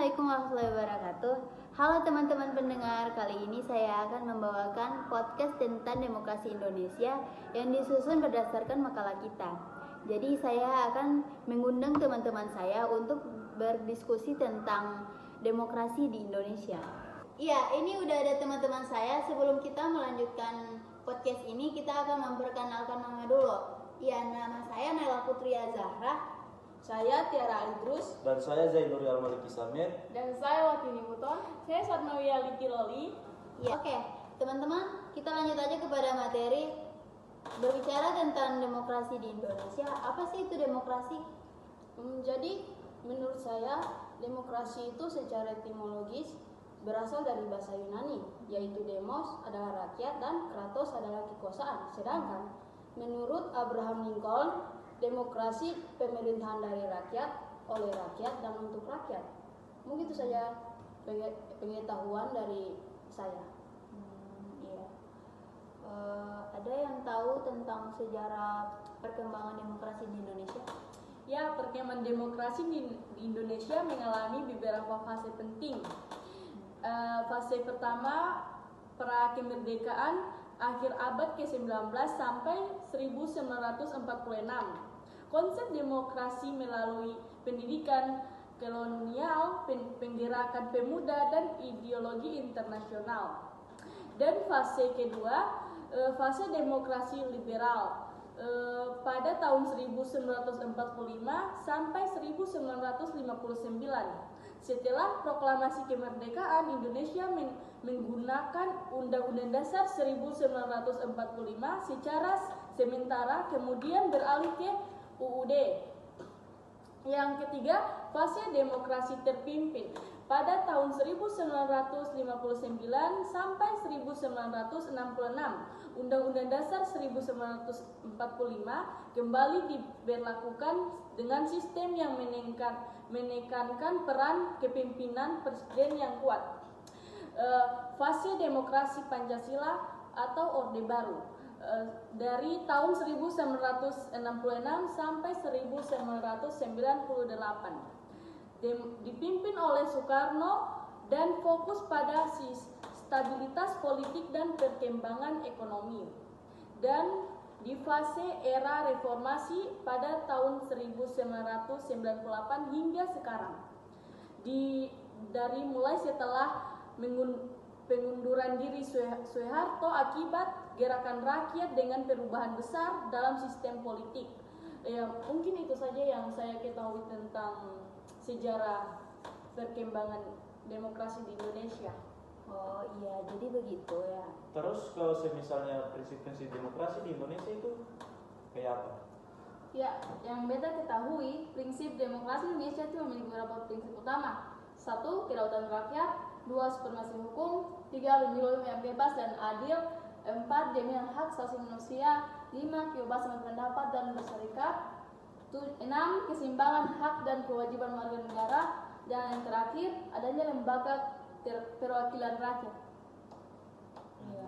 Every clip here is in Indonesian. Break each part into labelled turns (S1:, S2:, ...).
S1: Assalamualaikum warahmatullahi wabarakatuh. Halo teman-teman pendengar, kali ini saya akan membawakan podcast tentang demokrasi Indonesia yang disusun berdasarkan makalah kita. Jadi saya akan mengundang teman-teman saya untuk berdiskusi tentang demokrasi di Indonesia. Iya, ini udah ada teman-teman saya. Sebelum kita melanjutkan podcast ini, kita akan memperkenalkan nama dulu. Iya, nama saya Naila Putri Azahra.
S2: Saya Tiara Alidrus.
S3: Dan saya Zainuri Almaliki Samir.
S2: Dan saya Watini Muton. Saya Satmawia Liki Loli.
S1: Ya, oke, teman-teman, kita lanjut aja kepada materi. Berbicara tentang demokrasi di Indonesia, apa sih itu demokrasi?
S2: Jadi menurut saya demokrasi itu secara etimologis berasal dari bahasa Yunani, yaitu demos adalah rakyat dan kratos adalah kekuasaan. Sedangkan menurut Abraham Lincoln, demokrasi pemerintahan dari rakyat, oleh rakyat, dan untuk rakyat. Mungkin itu saja pengetahuan dari saya.
S1: Iya. Ada yang tahu tentang sejarah perkembangan demokrasi di Indonesia?
S2: Ya, perkembangan demokrasi di Indonesia mengalami beberapa fase penting. Fase pertama, pra kemerdekaan akhir abad ke-19 sampai 1946. Konsep demokrasi melalui pendidikan kolonial, penggerakan pemuda, dan ideologi internasional. Dan fase kedua, fase demokrasi liberal pada tahun 1945 sampai 1959. Setelah proklamasi kemerdekaan, Indonesia menggunakan Undang-Undang Dasar 1945 secara sementara, kemudian beralih ke UUD. Yang ketiga, fase demokrasi terpimpin pada tahun 1959 sampai 1966. Undang-Undang Dasar 1945 kembali diberlakukan dengan sistem yang menekankan peran kepemimpinan presiden yang kuat. Fase demokrasi Pancasila atau Orde Baru dari tahun 1966 sampai 1998, dipimpin oleh Soekarno dan fokus pada stabilitas politik dan perkembangan ekonomi. Dan di fase era reformasi pada tahun 1998 hingga sekarang, dari mulai setelah pengunduran diri Soeharto akibat gerakan rakyat dengan perubahan besar dalam sistem politik. Mungkin itu saja yang saya ketahui tentang sejarah perkembangan demokrasi di Indonesia.
S1: Oh iya, jadi begitu ya.
S3: Terus kalau misalnya prinsip-prinsip demokrasi di Indonesia itu kayak apa?
S2: Ya, yang beta ketahui, prinsip demokrasi Indonesia itu memiliki beberapa prinsip utama. 1. Kedaulatan rakyat. 2. Supremasi hukum. 3. Pemilu yang bebas dan adil. 4. Jaminan hak asasi manusia. 5. Kebebasan berpendapat dan berserikat. 6. Keseimbangan hak dan kewajiban warga negara. Dan yang terakhir, adanya lembaga perwakilan rakyat.
S1: Ya.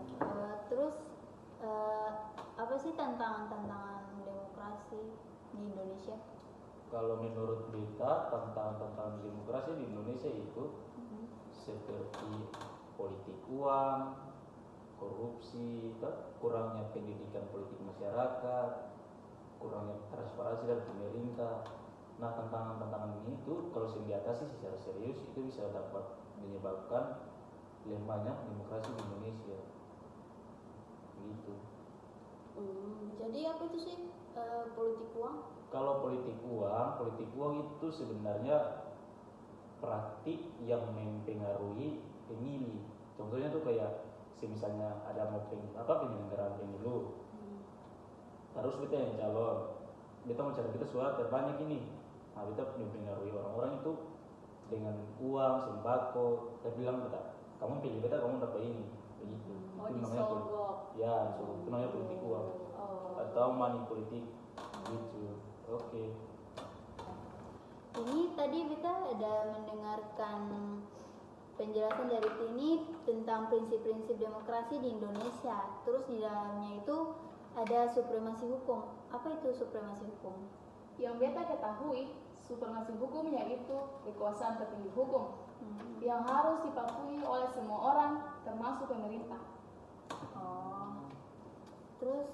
S1: Terus apa sih tantangan demokrasi di Indonesia?
S3: Kalau menurut berita tantangan demokrasi di Indonesia itu seperti politik uang, korupsi, kurangnya pendidikan politik masyarakat, kurangnya transparansi dari pemerintah. Nah, tantangan ini itu kalau diatasi secara serius itu bisa dapat menyebabkan lemahnya demokrasi di Indonesia. Gitu.
S1: Jadi apa itu sih politik uang?
S3: Kalau politik uang itu sebenarnya praktik yang mempengaruhi pemilih. Contohnya tuh kayak misalnya ada mau penyelenggaraan pemilu, harus kita yang calon, kita mau cari kita suara terbanyak ini. Nah, kita mempengaruhi orang-orang itu dengan uang, sembako. Kita bilang kamu pilih beta, kamu dapat ini, begitu. Itu namanya itu namanya politik uang atau money politik, gitu. Oke.
S1: Ini tadi kita ada mendengarkan penjelasan dari Tini tentang prinsip-prinsip demokrasi di Indonesia. Terus di dalamnya itu ada supremasi hukum. Apa itu supremasi hukum?
S2: Yang beta ketahui, supremasi hukum yaitu kekuasaan tertinggi hukum. yang harus dipatuhi oleh semua orang termasuk pemerintah.
S1: Oh. Terus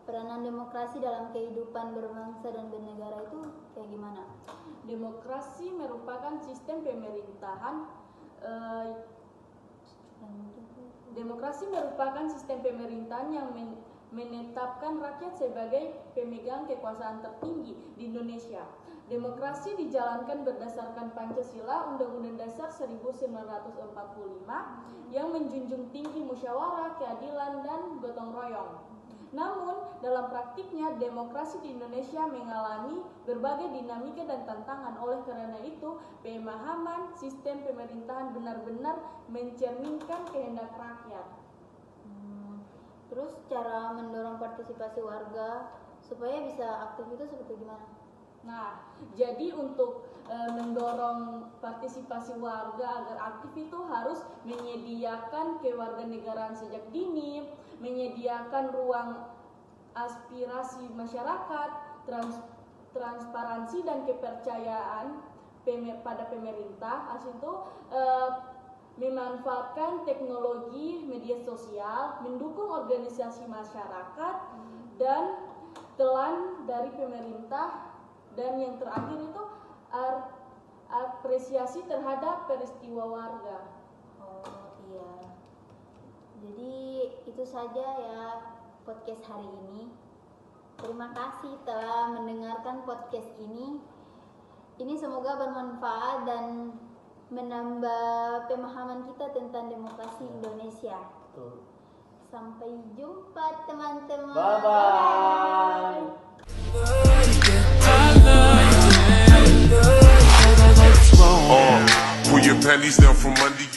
S1: peranan demokrasi dalam kehidupan berbangsa dan bernegara itu kayak gimana?
S2: Demokrasi merupakan sistem pemerintahan yang menetapkan rakyat sebagai pemegang kekuasaan tertinggi di Indonesia. Demokrasi dijalankan berdasarkan Pancasila, Undang-Undang Dasar 1945 yang menjunjung tinggi musyawarah, keadilan, dan gotong royong. Namun, dalam praktiknya demokrasi di Indonesia mengalami berbagai dinamika dan tantangan. Oleh karena itu, pemahaman sistem pemerintahan benar-benar mencerminkan kehendak rakyat.
S1: Terus cara mendorong partisipasi warga supaya bisa aktif itu seperti gimana?
S2: Nah, jadi untuk mendorong partisipasi warga agar aktif itu harus menyediakan kewarganegaraan sejak dini, menyediakan ruang aspirasi masyarakat, transparansi dan kepercayaan pada pemerintah. Asal itu memanfaatkan teknologi media sosial, mendukung organisasi masyarakat dan telan dari pemerintah. Dan yang terakhir itu apresiasi terhadap peristiwa warga.
S1: Oh iya. Jadi itu saja ya podcast hari ini. Terima kasih telah mendengarkan podcast ini. Ini semoga bermanfaat dan menambah pemahaman kita tentang demokrasi Indonesia.
S3: Betul.
S1: Sampai jumpa teman-teman.
S3: Bye-bye.
S4: Pull your panties down from under